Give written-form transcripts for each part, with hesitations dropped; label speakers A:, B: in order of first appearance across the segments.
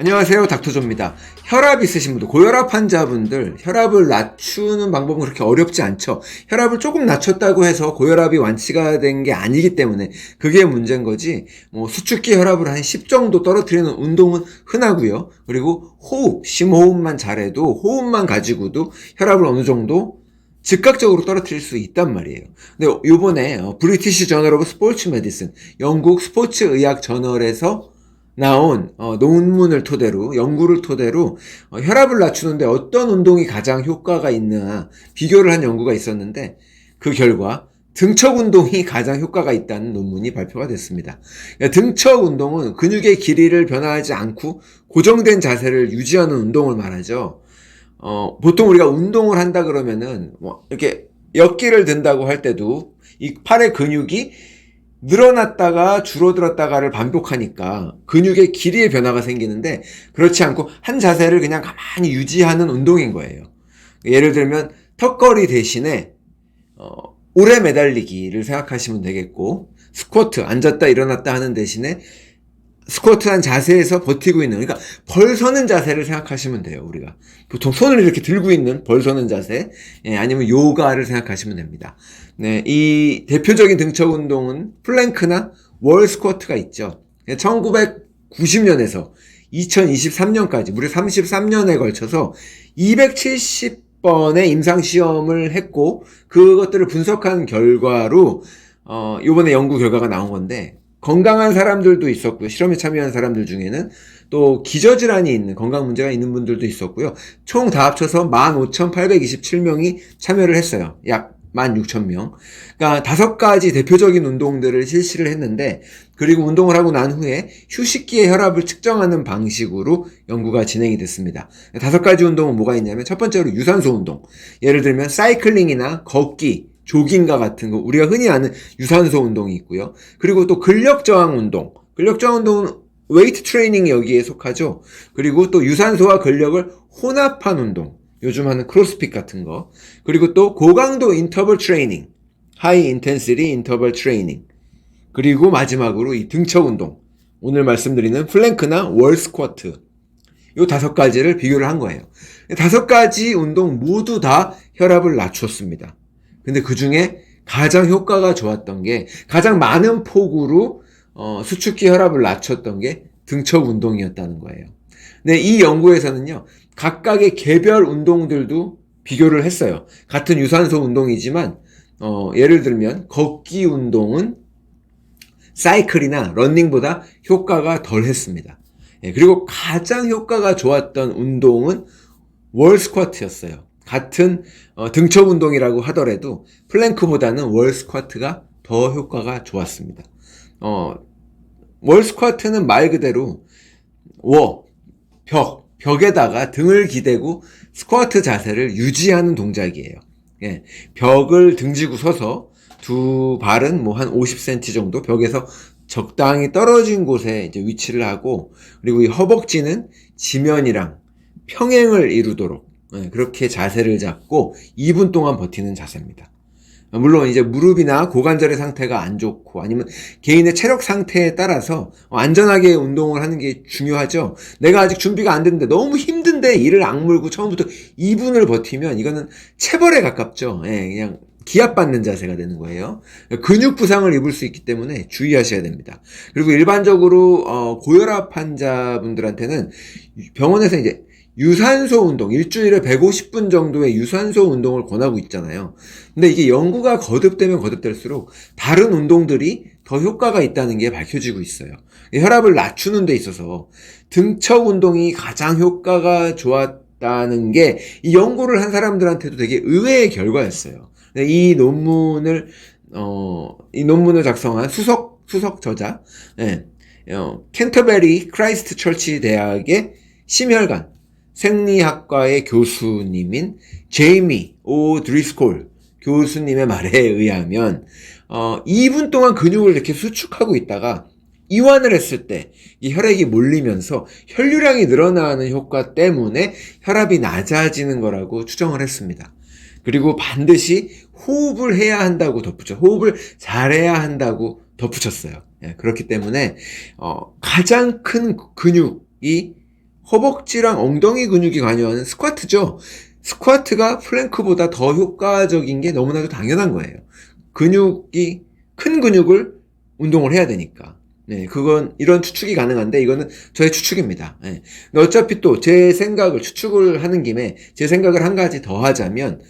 A: 안녕하세요, 닥터조입니다. 혈압 있으신 분들, 고혈압 환자분들, 혈압을 낮추는 방법은 그렇게 어렵지 않죠. 혈압을 조금 낮췄다고 해서 고혈압이 완치가 된 게 아니기 때문에 그게 문제인 거지, 수축기 혈압을 한 10 정도 떨어뜨리는 운동은 흔하고요. 그리고 호흡, 심호흡만 잘해도, 호흡만 가지고도 혈압을 어느 정도 즉각적으로 떨어뜨릴 수 있단 말이에요. 근데 요번에 브리티시 저널 오브 스포츠 메디슨, 영국 스포츠 의학 저널에서 나온 논문을 토대로, 연구를 토대로 혈압을 낮추는데 어떤 운동이 가장 효과가 있나 비교를 한 연구가 있었는데, 그 결과 등척 운동이 가장 효과가 있다는 논문이 발표가 됐습니다. 등척 운동은 근육의 길이를 변화하지 않고 고정된 자세를 유지하는 운동을 말하죠. 보통 우리가 운동을 한다 그러면은 이렇게 역기를 든다고 할 때도 이 팔의 근육이 늘어났다가 줄어들었다가를 반복하니까 근육의 길이의 변화가 생기는데, 그렇지 않고 한 자세를 그냥 가만히 유지하는 운동인 거예요. 예를 들면 턱걸이 대신에 오래 매달리기를 생각하시면 되겠고, 스쿼트 앉았다 일어났다 하는 대신에 스쿼트한 자세에서 버티고 있는, 그러니까 벌 서는 자세를 생각하시면 돼요. 우리가 보통 손을 이렇게 들고 있는 벌 서는 자세, 아니면 요가를 생각하시면 됩니다. 네, 이 대표적인 등척 운동은 플랭크나 월 스쿼트가 있죠. 1990년에서 2023년까지 무려 33년에 걸쳐서 270번의 임상시험을 했고, 그것들을 분석한 결과로 요번에 연구 결과가 나온 건데, 건강한 사람들도 있었고요. 실험에 참여한 사람들 중에는 또 기저질환이 있는, 건강 문제가 있는 분들도 있었고요. 총 다 합쳐서 15,827명이 참여를 했어요. 약 16,000명. 그러니까 5가지 대표적인 운동들을 실시를 했는데, 그리고 운동을 하고 난 후에 휴식기의 혈압을 측정하는 방식으로 연구가 진행이 됐습니다. 5가지 운동은 뭐가 있냐면, 첫 번째로 유산소 운동. 예를 들면 사이클링이나 걷기, 조깅과 같은 거, 우리가 흔히 아는 유산소 운동이 있고요. 그리고 또 근력 저항 운동. 근력 저항 운동은 웨이트 트레이닝이 여기에 속하죠. 그리고 또 유산소와 근력을 혼합한 운동. 요즘 하는 크로스핏 같은 거. 그리고 또 고강도 인터벌 트레이닝. 하이 인텐시티 인터벌 트레이닝. 그리고 마지막으로 이 등척 운동. 오늘 말씀드리는 플랭크나 월 스쿼트. 요 5가지를 비교를 한 거예요. 5가지 운동 모두 다 혈압을 낮췄습니다. 근데 그 중에 가장 효과가 좋았던 게, 가장 많은 폭으로 수축기 혈압을 낮췄던 게 등척 운동이었다는 거예요. 근데 이 연구에서는요, 각각의 개별 운동들도 비교를 했어요. 같은 유산소 운동이지만 예를 들면 걷기 운동은 사이클이나 러닝보다 효과가 덜 했습니다. 그리고 가장 효과가 좋았던 운동은 월 스쿼트였어요. 같은 등척 운동이라고 하더라도 플랭크보다는 월 스쿼트가 더 효과가 좋았습니다. 월 스쿼트는 말 그대로 벽에다가 등을 기대고 스쿼트 자세를 유지하는 동작이에요. 벽을 등지고 서서 두 발은 한 50cm 정도 벽에서 적당히 떨어진 곳에 이제 위치를 하고, 그리고 이 허벅지는 지면이랑 평행을 이루도록 그렇게 자세를 잡고 2분 동안 버티는 자세입니다. 물론 이제 무릎이나 고관절의 상태가 안 좋고, 아니면 개인의 체력 상태에 따라서 안전하게 운동을 하는 게 중요하죠. 내가 아직 준비가 안 됐는데 너무 힘든데 이를 악물고 처음부터 2분을 버티면 이거는 체벌에 가깝죠. 그냥 기압받는 자세가 되는 거예요. 근육 부상을 입을 수 있기 때문에 주의하셔야 됩니다. 그리고 일반적으로 고혈압 환자분들한테는 병원에서 이제 유산소 운동, 일주일에 150분 정도의 유산소 운동을 권하고 있잖아요. 근데 이게 연구가 거듭되면 거듭될수록 다른 운동들이 더 효과가 있다는 게 밝혀지고 있어요. 혈압을 낮추는 데 있어서 등척 운동이 가장 효과가 좋았다는 게 이 연구를 한 사람들한테도 되게 의외의 결과였어요. 이 논문을 작성한 수석 저자, 캔터베리 크라이스트 처치 대학의 심혈관 생리학과의 교수님인 제이미 오 드리스콜 교수님의 말에 의하면 2분 동안 근육을 이렇게 수축하고 있다가 이완을 했을 때 이 혈액이 몰리면서 혈류량이 늘어나는 효과 때문에 혈압이 낮아지는 거라고 추정을 했습니다. 그리고 반드시 호흡을 해야 한다고 덧붙여, 호흡을 잘해야 한다고 덧붙였어요. 그렇기 때문에 가장 큰 근육이 허벅지랑 엉덩이 근육이 관여하는 스쿼트죠. 스쿼트가 플랭크보다 더 효과적인 게 너무나도 당연한 거예요. 큰 근육을 운동을 해야 되니까. 네, 그건, 이런 추측이 가능한데, 이거는 저의 추측입니다. 네. 근데 어차피 또 제 생각을, 추측을 하는 김에 제 생각을 한 가지 더 하자면,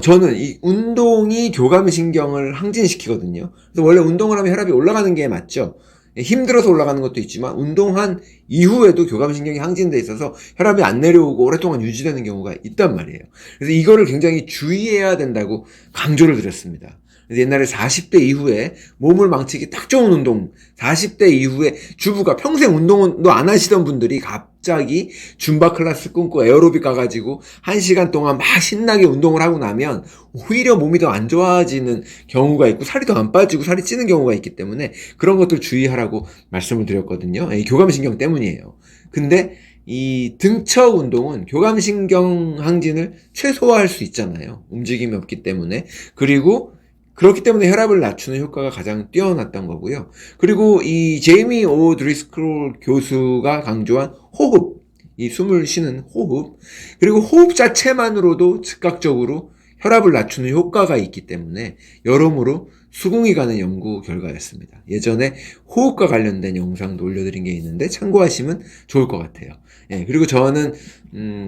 A: 저는 이 운동이 교감신경을 항진시키거든요. 그래서 원래 운동을 하면 혈압이 올라가는 게 맞죠. 힘들어서 올라가는 것도 있지만 운동한 이후에도 교감신경이 항진돼 있어서 혈압이 안 내려오고 오랫동안 유지되는 경우가 있단 말이에요. 그래서 이거를 굉장히 주의해야 된다고 강조를 드렸습니다. 그래서 옛날에 40대 이후에 몸을 망치기 딱 좋은 운동, 40대 이후에 주부가 평생 운동도 안 하시던 분들이 갑자기 줌바 클래스 끊고 에어로빅 가가지고 1시간 동안 막 신나게 운동을 하고 나면 오히려 몸이 더 안 좋아지는 경우가 있고 살이 더 안 빠지고 살이 찌는 경우가 있기 때문에 그런 것들 주의하라고 말씀을 드렸거든요. 교감신경 때문이에요. 근데 이 등척 운동은 교감신경 항진을 최소화할 수 있잖아요. 움직임이 없기 때문에. 그리고 그렇기 때문에 혈압을 낮추는 효과가 가장 뛰어났던 거고요. 그리고 이 제이미 오 드리스콜 교수가 강조한 호흡, 이 숨을 쉬는 호흡, 그리고 호흡 자체만으로도 즉각적으로 혈압을 낮추는 효과가 있기 때문에 여러모로 수긍이 가는 연구 결과였습니다. 예전에 호흡과 관련된 영상도 올려드린 게 있는데 참고하시면 좋을 것 같아요. 예, 그리고 저는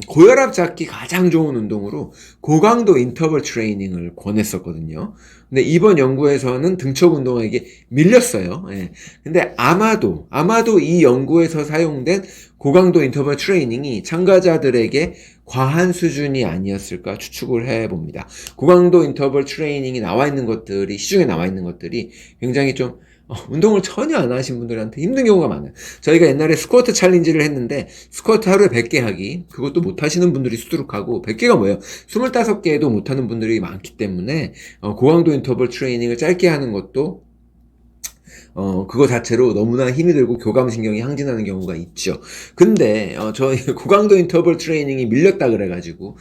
A: 고혈압 잡기 가장 좋은 운동으로 고강도 인터벌 트레이닝을 권했었거든요. 근데 이번 연구에서는 등척 운동에게 밀렸어요. 예. 근데 아마도 이 연구에서 사용된 고강도 인터벌 트레이닝이 참가자들에게 과한 수준이 아니었을까 추측을 해봅니다. 고강도 인터벌 트레이닝이 시중에 나와 있는 것들이 굉장히 좀 운동을 전혀 안 하신 분들한테 힘든 경우가 많아요. 저희가 옛날에 스쿼트 챌린지를 했는데 스쿼트 하루에 100개 하기, 그것도 못 하시는 분들이 수두룩하고, 100개가 뭐예요? 25개도 못 하는 분들이 많기 때문에 고강도 인터벌 트레이닝을 짧게 하는 것도 그거 자체로 너무나 힘이 들고 교감신경이 항진하는 경우가 있죠. 근데 저희 고강도 인터벌 트레이닝이 밀렸다 그래가지고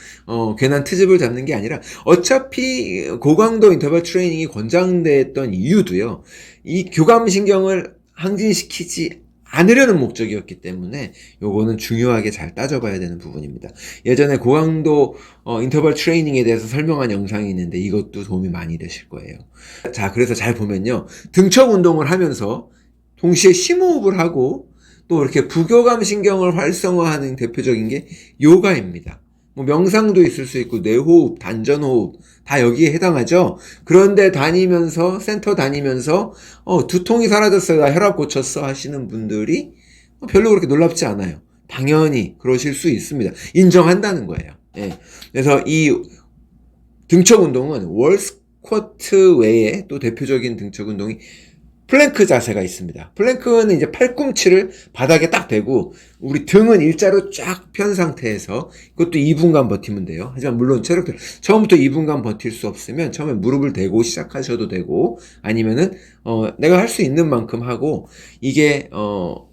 A: 괜한 트집을 잡는 게 아니라, 어차피 고강도 인터벌 트레이닝이 권장됐던 이유도요, 이 교감신경을 항진시키지 않으려는 목적이었기 때문에 요거는 중요하게 잘 따져봐야 되는 부분입니다. 예전에 고강도 인터벌 트레이닝에 대해서 설명한 영상이 있는데 이것도 도움이 많이 되실 거예요. 자, 그래서 잘 보면요, 등척 운동을 하면서 동시에 심호흡을 하고 또 이렇게 부교감 신경을 활성화하는 대표적인 게 요가입니다. 뭐 명상도 있을 수 있고 뇌호흡, 단전호흡 다 여기에 해당하죠. 그런데 센터 다니면서 두통이 사라졌어요, 나 혈압 고쳤어 하시는 분들이 별로 그렇게 놀랍지 않아요. 당연히 그러실 수 있습니다. 인정한다는 거예요. 예. 그래서 이 등척 운동은 월 스쿼트 외에 또 대표적인 등척 운동이 플랭크 자세가 있습니다. 플랭크는 이제 팔꿈치를 바닥에 딱 대고 우리 등은 일자로 쫙 편 상태에서, 그것도 2분간 버티면 돼요. 하지만 물론 체력들 처음부터 2분간 버틸 수 없으면 처음에 무릎을 대고 시작하셔도 되고, 아니면은 내가 할 수 있는 만큼 하고, 이게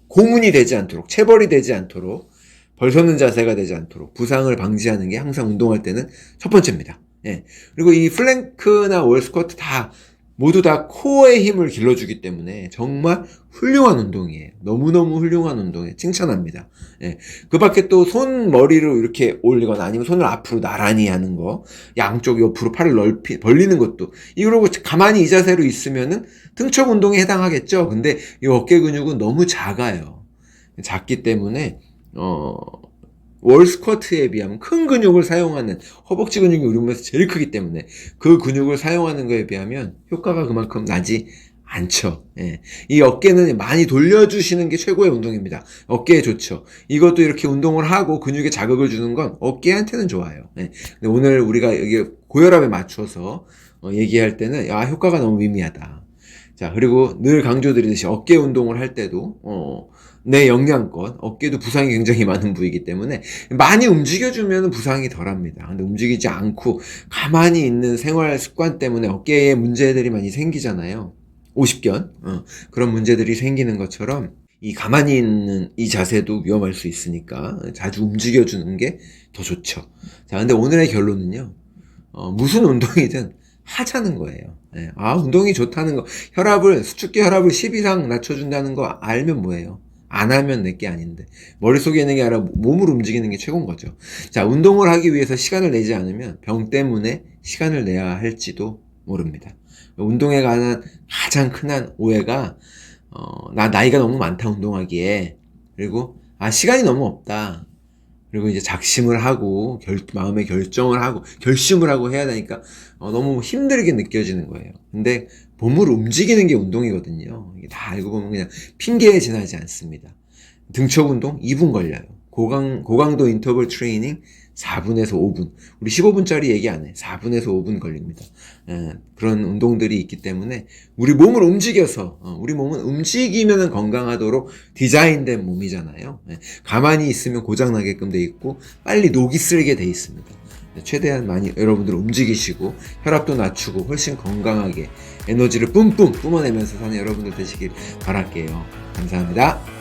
A: 고문이 되지 않도록, 체벌이 되지 않도록, 벌서는 자세가 되지 않도록 부상을 방지하는 게 항상 운동할 때는 첫 번째입니다. 예. 그리고 이 플랭크나 월 스쿼트 모두 다 코어의 힘을 길러주기 때문에 정말 훌륭한 운동이에요. 너무너무 훌륭한 운동이에요. 칭찬합니다. 예. 그 밖에 또 머리를 이렇게 올리거나 아니면 손을 앞으로 나란히 하는 거, 양쪽 옆으로 팔을 벌리는 것도, 이러고 가만히 이 자세로 있으면은 등척 운동에 해당하겠죠. 근데 이 어깨 근육은 너무 작아요. 작기 때문에 월 스쿼트에 비하면 큰 근육을 사용하는, 허벅지 근육이 우리 몸에서 제일 크기 때문에 그 근육을 사용하는 거에 비하면 효과가 그만큼 나지 않죠. 예. 이 어깨는 많이 돌려주시는 게 최고의 운동입니다. 어깨에 좋죠. 이것도 이렇게 운동을 하고 근육에 자극을 주는 건 어깨한테는 좋아요. 예. 근데 오늘 우리가 여기 고혈압에 맞춰서 얘기할 때는 효과가 너무 미미하다. 자, 그리고 늘 강조드리듯이 어깨 운동을 할 때도 내 영양권, 어깨도 부상이 굉장히 많은 부위이기 때문에 많이 움직여주면 부상이 덜합니다. 근데 움직이지 않고 가만히 있는 생활 습관 때문에 어깨에 문제들이 많이 생기잖아요. 오십견, 그런 문제들이 생기는 것처럼 이 가만히 있는 이 자세도 위험할 수 있으니까 자주 움직여주는 게 더 좋죠. 자, 근데 오늘의 결론은요, 무슨 운동이든 하자는 거예요. 네. 운동이 좋다는 거, 수축기 혈압을 10 이상 낮춰준다는 거 알면 뭐예요? 안 하면 내게 아닌데. 머릿속에 있는 게 아니라 몸을 움직이는 게 최고인 거죠. 자, 운동을 하기 위해서 시간을 내지 않으면 병 때문에 시간을 내야 할지도 모릅니다. 운동에 관한 가장 큰 오해가, 나 나이가 너무 많다, 운동하기에. 그리고, 시간이 너무 없다. 그리고 이제 작심을 하고, 마음의 결정을 하고, 결심을 하고 해야 되니까, 너무 힘들게 느껴지는 거예요. 근데, 몸을 움직이는 게 운동이거든요. 이게 다 알고 보면 그냥 핑계에 지나지 않습니다. 등척 운동 2분 걸려요. 고강도 인터벌 트레이닝 4분에서 5분. 우리 15분짜리 얘기 안 해. 4분에서 5분 걸립니다. 그런 운동들이 있기 때문에 우리 몸을 움직여서, 우리 몸은 움직이면 건강하도록 디자인된 몸이잖아요. 가만히 있으면 고장나게끔 돼 있고 빨리 녹이 슬게 돼 있습니다. 최대한 많이 여러분들 움직이시고 혈압도 낮추고 훨씬 건강하게 에너지를 뿜뿜 뿜어내면서 사는 여러분들 되시길 바랄게요. 감사합니다.